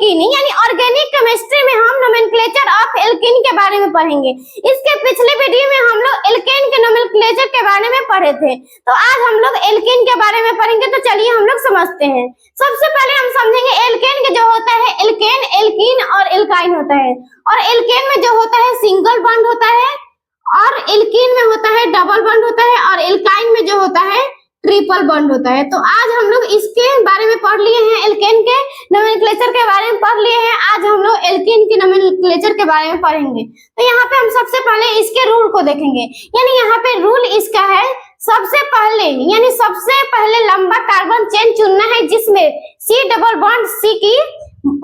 Alkene यानी organic chemistry में हम नोमेनक्लेचर ऑफ एल्कीन के बारे में पढ़ेंगे। इसके पिछले वीडियो में हम लोग एल्केन के नोमेनक्लेचर के बारे में पढ़े थे, तो आज हम लोग एल्कीन के बारे में पढ़ेंगे। तो चलिए हम लोग समझते हैं। सबसे पहले हम समझेंगे एल्केन के जो होता है एल्केन, एल्कीन और एल्काइन होता है। और एल्केन में जो होता है सिंगल बॉन्ड होता है, और एल्कीन में होता है डबल बॉन्ड होता है, और एल्काइन में जो होता है ट्रिपल बॉन्ड होता है। तो आज हम लोग इसके बारे में पढ़ लिए हैं, एल्केन के नोमेनक्लेचर के बारे में पढ़ लिए हैं। आज हम लोग एल्कीन के नोमेनक्लेचर के बारे में पढ़ेंगे। तो यहाँ पे हम सबसे पहले इसके रूल को देखेंगे। यानी यहाँ पे रूल इसका है, सबसे पहले लंबा कार्बन चेन चुनना है जिसमें सी डबल बॉन्ड सी की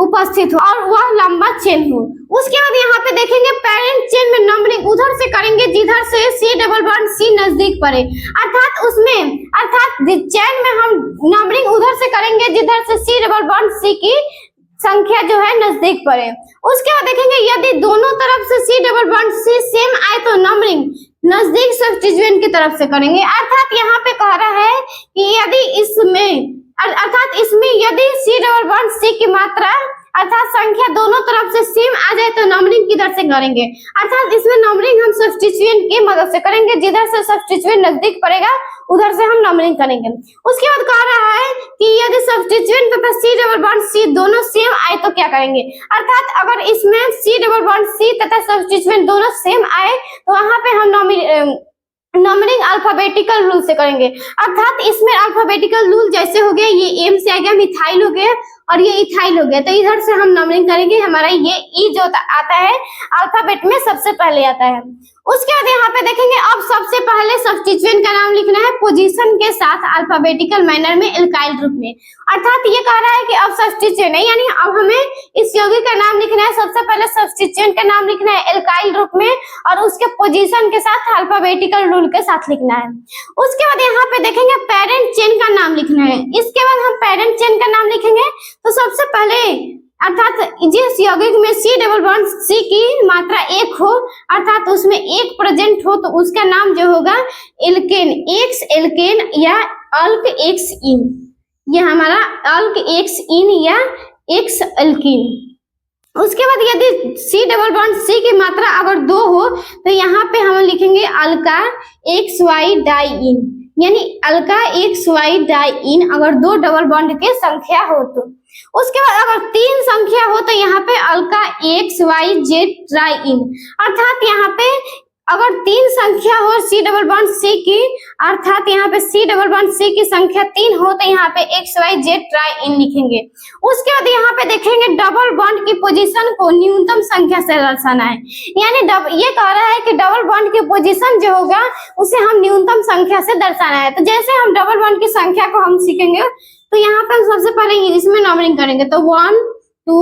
उपस्थित हो और वह लंबा चेन हो। उसके बाद यहाँ पे देखेंगे पेरेंट चेन में नंबरिंग उधर से करेंगे जिधर से सी डबल बॉन्ड सी नजदीक पड़े, अर्थात चेन में हम नंबरिंग उधर से करेंगे जिधर से सी डबल बॉन्ड सी की संख्या जो है नजदीक पड़े। उसके बाद देखेंगे यदि दोनों तरफ से C double bond C same आए तो नंबरिंग नजदीक सब्स्टिट्यूएंट की तरफ से करेंगे। अर्थात यहाँ पे कह रहा है कि इसमें यदि सी डबल बॉन्ड सी की मात्रा अर्थात संख्या दोनों तरफ से सेम आ जाए तो नंबरिंग किधर से करेंगे, अर्थात इसमें नंबरिंग हम सब्स्टिट्यूएंट की मदद से करेंगे। जिधर से सब्स्टिट्यूएंट नजदीक पड़ेगा उधर से हम नंबरिंग करेंगे। उसके बाद कह रहा है कि यदि सब्स्टिट्यूएंट तथा सी डबल बॉन्ड सी दोनों सेम आए तो क्या करेंगे, अर्थात अगर इसमें सी डबल बॉन्ड सी तथा सब्स्टिट्यूएंट दोनों सेम आए तो वहां पे हम नंबरिंग अल्फाबेटिकल रूल से करेंगे। अर्थात इसमें अल्फाबेटिकल रूल जैसे हो गया, ये एम से आ गया, मिथाइल हो गया और ये इथाइल हो गया, तो इधर से हम नंबरिंग करेंगे। हमारा ये ई जो आता है अल्फाबेट में सबसे पहले आता है। उसके बाद यहाँ पे देखेंगे अब सबसे पहले सब्स्टिट्यूएंट का नाम लिखना है पोजीशन के साथ अल्फाबेटिकल मैनर में एल्काइल रूप में। अर्थात ये कह रहा है कि अब सब्स्टिट्यूएंट है, यानी अब हमें इस यौगिक का नाम लिखना है। सबसे पहले सब्स्टिट्यूएंट का नाम लिखना है एल्काइल रूप में और उसके पोजीशन के साथ अल्फाबेटिकल रूल के साथ लिखना है। उसके बाद यहाँ पे देखेंगे पेरेंट चेन का नाम लिखना है। इसके बाद हम पेरेंट चेन का नाम लिखेंगे। तो सबसे पहले अर्थात जिस यौगिक में सी डबल बॉन्ड सी की मात्रा 1 हो, अर्थात उसमें 1 प्रेजेंट हो, तो उसका नाम जो होगा एल्केन, एक्स एल्केन या अल्क एक्स इन। ये हमारा अल्क एक्स इन या एक्स एल्कीन। उसके बाद यदि सी डबल बॉन्ड सी की मात्रा अगर 2 हो तो यहाँ पे हम लिखेंगे अल्का एक्स वाई डाई इन, यानी अल्का एक्स वाई डाई इन अगर 2 डबल बॉन्ड की संख्या हो तो। उसके बाद अगर 3 संख्या हो तो यहाँ पे alka x y z triene, अर्थात यहाँ पे अगर 3 संख्या हो सी डबल बॉन्ड सी की, अर्थात यहाँ पे सी डबल बॉन्ड सी की संख्या 3 हो तो यहाँ पे x y z triene लिखेंगे। उसके बाद यहाँ पे देखेंगे डबल बॉन्ड की पोजीशन को न्यूनतम संख्या से दर्शाना है, यानी ये कह रहा है कि डबल बॉन्ड की पोजीशन जो होगा उसे हम न्यूनतम संख्या से दर्शाना है। तो जैसे हम डबल बॉन्ड की संख्या को हम सीखेंगे तो यहाँ पे हम सबसे पहले इसमें नंबरिंग करेंगे। तो 1 2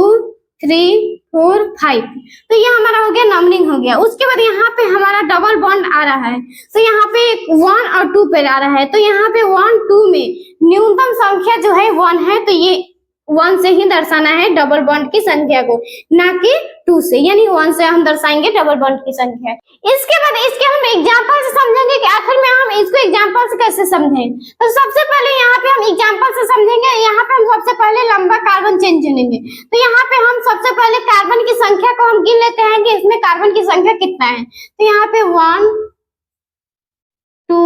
3 4 5, तो ये हमारा हो गया नंबरिंग हो गया। उसके बाद यहाँ पे हमारा डबल बॉन्ड आ रहा है, तो यहाँ पे 1 और 2 पे आ रहा है। तो यहाँ पे 1 2 में न्यूनतम संख्या जो है 1 है, तो ये 1 से ही दर्शाना है डबल बॉन्ड की संख्या को, ना कि 2 से, यानी 1 से हम दर्शाएंगे डबल बॉन्ड की संख्या। इसके बाद इसके हम एग्जांपल से समझेंगे कि आखिर में हम इसको एग्जांपल से कैसे समझें। तो सबसे पहले यहाँ पे हम एग्जांपल से समझेंगे। यहाँ पे हम सबसे पहले लंबा कार्बन चेन चुनेंगे। तो यहाँ पे हम सबसे पहले कार्बन की संख्या को हम गिन लेते हैं कि इसमें कार्बन की संख्या कितना है। तो यहाँ पे 1 2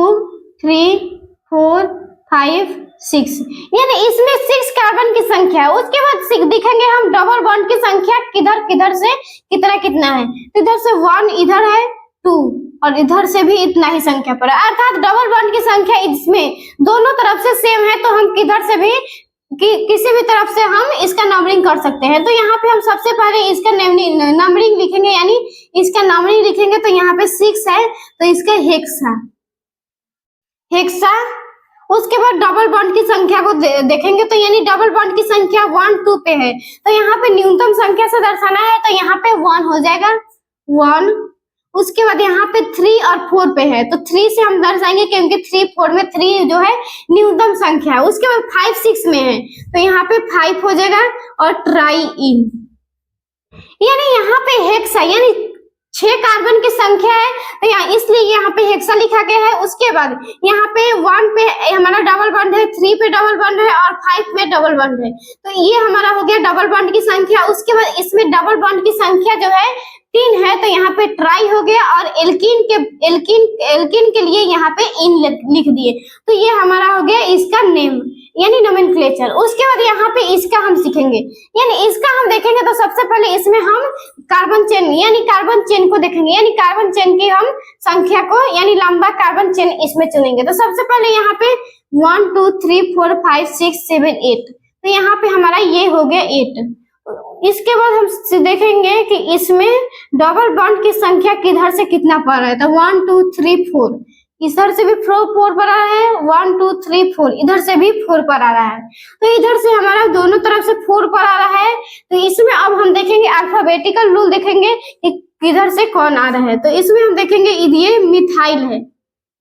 3 4 5 6, यानी इसमें 6 कार्बन की संख्या है। उसके बाद दिखेंगे हम डबल बॉन्ड की संख्या किधर से कितना है। तो इधर से 1 इधर है, 2 और इधर से भी इतना ही संख्या पर है, अर्थात डबल बॉन्ड की संख्या इसमें दोनों तरफ से सेम है, तो हम किधर से भी किसी भी तरफ से हम इसका नंबरिंग कर सकते हैं। तो यहाँ पे हम सबसे पहले इसका नंबरिंग लिखेंगे, यानी इसका नंबरिंग लिखेंगे। तो यहाँ पे 6 है तो इसका हेक्सा। उसके बाद डबल बॉन्ड की संख्या को देखेंगे, तो यानी डबल बॉन्ड की संख्या 1 2 पे है, तो यहाँ पे न्यूनतम संख्या से दर्शाना है, तो यहाँ पे 1 हो जाएगा 1। उसके बाद यहाँ पे 3 और 4 पे है, तो 3 से हम दर्शाएंगे क्योंकि 3 4 में 3 जो है न्यूनतम संख्या है। उसके बाद 5 6 में है, तो यहाँ पे 5 हो जाएगा और ट्राई इन, यानी यहाँ पे हेक्सा यानी 6 कार्बन की संख्या है, तो यहाँ इसलिए यहाँ पे हेक्सा लिखा गया है। उसके बाद यहाँ पे 1 पे हमारा डबल बॉन्ड है, 3 पे डबल बॉन्ड है और 5 पे डबल बॉन्ड है, तो ये हमारा हो गया डबल बॉन्ड की संख्या। उसके बाद इसमें डबल बॉन्ड की संख्या जो है 3 है, तो यहाँ पे ट्राई हो गया और एल्कीन के लिए यहाँ पे इन लिख दिए, तो ये हमारा हो गया इसका नेम यानी नोमेनक्लेचर। उसके बाद यहाँ पे इसका हम सीखेंगे, यानी इसका हम देखेंगे तो सबसे पहले इसमें हम कार्बन चेन यानी कार्बन चेन को देखेंगे, यानी कार्बन चेन की हम संख्या को यानी लंबा कार्बन चेन इसमें चुनेंगे। तो सबसे पहले यहाँ पे 1 2 3 4 5 6 7 8, तो यहाँ पे हमारा ये हो गया 8। इसके बाद हम देखेंगे कि इसमें डबल बॉन्ड की संख्या किधर से कितना पड़ रहा है, तो 1 2 3 4, इधर से भी 4 पर आ रहा है, 1 2 3 4, इधर से भी 4 पर आ रहा है, तो इधर से हमारा दोनों तरफ से 4 पर आ रहा है। तो इसमें अब हम देखेंगे अल्फाबेटिकल रूल देखेंगे कि किधर से कौन आ रहा है। तो इसमें हम देखेंगे ये मिथाइल है,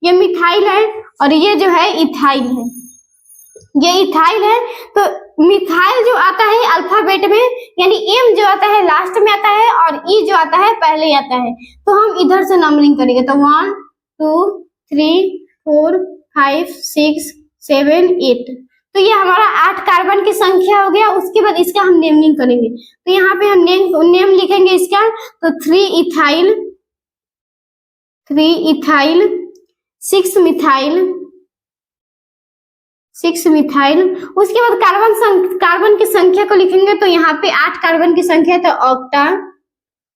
ये मिथाइल है और ये जो है इथाइल है, ये इथाइल है। तो मिथाइल जो आता है अल्फाबेट में यानी एम जो आता है लास्ट में आता है और ई जो आता है पहले आता है, तो हम इधर से नंबरिंग करेंगे। तो 1 2 3 4 5 6 7 8, तो ये हमारा 8 कार्बन की संख्या हो गया। उसके बाद इसका हम नेमिंग करेंगे, तो यहाँ पे हम नेम लिखेंगे इसका, तो 3 इथाइल 6 मिथाइल। उसके बाद कार्बन की संख्या को लिखेंगे, तो यहाँ पे 8 कार्बन की संख्या है तो ऑक्टा।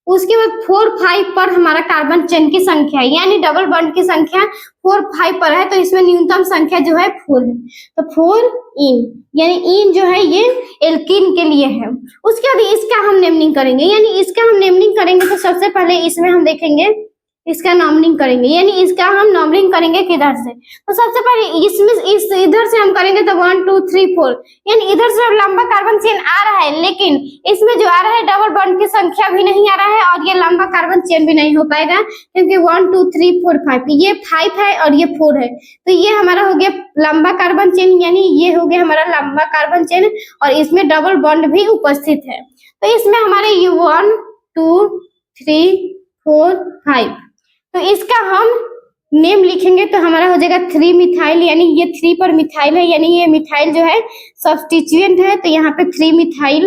उसके बाद 4 5 पर हमारा कार्बन चेन की संख्या है, यानी डबल बॉन्ड की संख्या 4 5 पर है, तो इसमें न्यूनतम संख्या जो है 4 है, तो 4 इन, यानी इन जो है ये एल्कीन के लिए है। उसके बाद इसका हम नेमिंग करेंगे, यानी इसका हम नेमिंग करेंगे तो सबसे पहले इसमें हम देखेंगे इसका नंबरिंग करेंगे, यानी इसका हम नंबरिंग करेंगे किधर से, तो सबसे पहले इसमें इधर से हम करेंगे, तो 1 2 3 4, यानी इधर से लंबा कार्बन चेन आ रहा है, लेकिन इसमें जो आ रहा है डबल बॉन्ड की संख्या भी नहीं आ रहा है और ये लंबा कार्बन चेन भी नहीं हो पाएगा, क्योंकि 1 2 3 4 5, ये 5 है और ये 4 है, तो ये हमारा हो गया लंबा कार्बन चेन, यानी ये हो गया हमारा लंबा कार्बन चेन और इसमें डबल बॉन्ड भी उपस्थित है। तो इसमें हमारे ये 1 2 3 4 5, तो इसका हम नेम लिखेंगे, तो हमारा हो जाएगा 3 मिथाइल, यानी ये 3 पर मिथाइल है, यानी ये मिथाइल जो है सब्स्टिट्यूएंट है, तो यहाँ पे 3 मिथाइल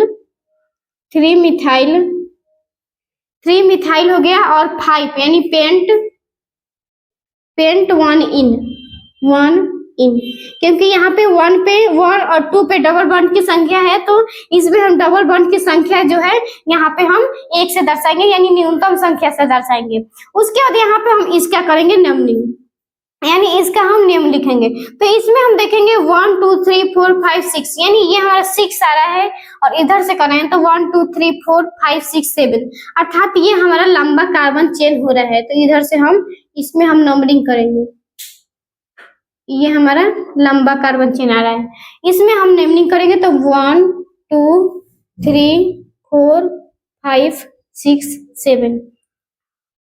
हो गया और 5 यानी पेंट 1 इन, क्योंकि यहाँ पे 1 पे 1 और 2 पे डबल बॉन्ड की संख्या है, तो इसमें हम डबल बॉन्ड की संख्या जो है यहाँ पे हम 1 से दर्शाएंगे, यानी न्यूनतम संख्या से दर्शाएंगे। उसके बाद यहाँ पे हम इसका करेंगे नेमिंग, यानी इसका हम नेम लिखेंगे, तो इसमें हम देखेंगे 1 2 3 4 5 6, यानी ये हमारा 6 आ रहा है और इधर से कर रहे हैं, तो 1 2 3 4 5 6 7, अर्थात ये हमारा लंबा कार्बन चेन हो रहा है, तो इधर से हम इसमें हम नंबरिंग करेंगे, ये हमारा लंबा कार्बन चेन आ रहा है, इसमें हम नेमिंग करेंगे, तो 1 2 3 4 5 6 7,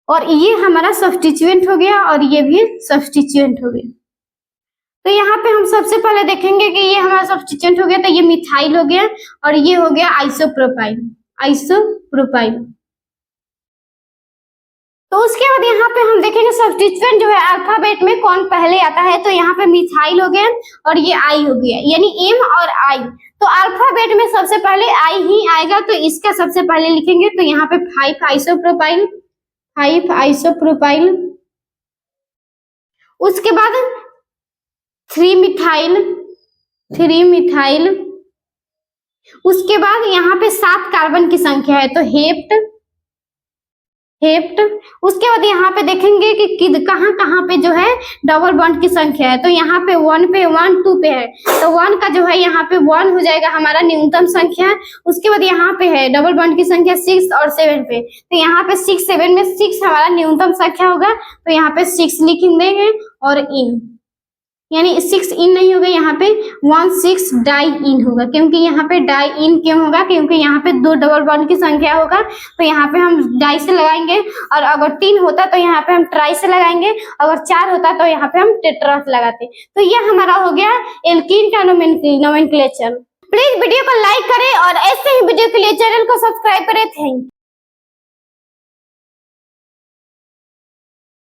और ये हमारा सब्स्टिट्यूएंट हो गया और ये भी सब्स्टिट्यूएंट हो गया। तो यहाँ पे हम सबसे पहले देखेंगे कि ये हमारा सब्स्टिट्यूएंट हो गया, तो ये मिथाइल हो गया और ये हो गया आइसोप्रोपाइल। तो उसके बाद यहाँ पे हम देखेंगे सब्स्टिट्यूएंट जो है अल्फाबेट में कौन पहले आता है, तो यहाँ पे मिथाइल हो गया और ये आई हो गया, यानी एम और आई, तो अल्फाबेट में सबसे पहले आई ही आएगा, तो इसका सबसे पहले लिखेंगे, तो यहाँ पे 5 आइसोप्रोपाइल। उसके बाद 3 मिथाइल। उसके बाद यहाँ पे 7 कार्बन की संख्या है, तो हेप्ट। उसके बाद यहाँ पे देखेंगे कि कहाँ पे जो है डबल बॉन्ड की संख्या है, तो यहाँ पे 1 पे 1 2 पे है, तो 1 का जो है यहाँ पे 1 हो जाएगा हमारा न्यूनतम संख्या। उसके बाद यहाँ पे है डबल बॉन्ड की संख्या 6 और 7 पे, तो यहाँ पे 6 7 में 6 हमारा न्यूनतम संख्या होगा, तो यहाँ पे 6 लिख देंगे और इन, यानी 6 इन नहीं होगा, यहाँ पे 1 6 डाई इन होगा, क्योंकि यहाँ पे डाई इन क्यों होगा, क्योंकि यहाँ पे 2 डबल बॉन्ड की संख्या होगा, तो यहाँ पे हम डाई से लगाएंगे, और अगर 3 होता तो यहाँ पे हम ट्राई से लगाएंगे, अगर 4 होता तो यहाँ पे हम टेट्रा से लगाते। तो यह हमारा हो गया एल्कीन का नोमेनक्लेचर। प्लीज वीडियो को लाइक करें और ऐसे ही वीडियो के लिए चैनल को सब्सक्राइब करें। Thank you.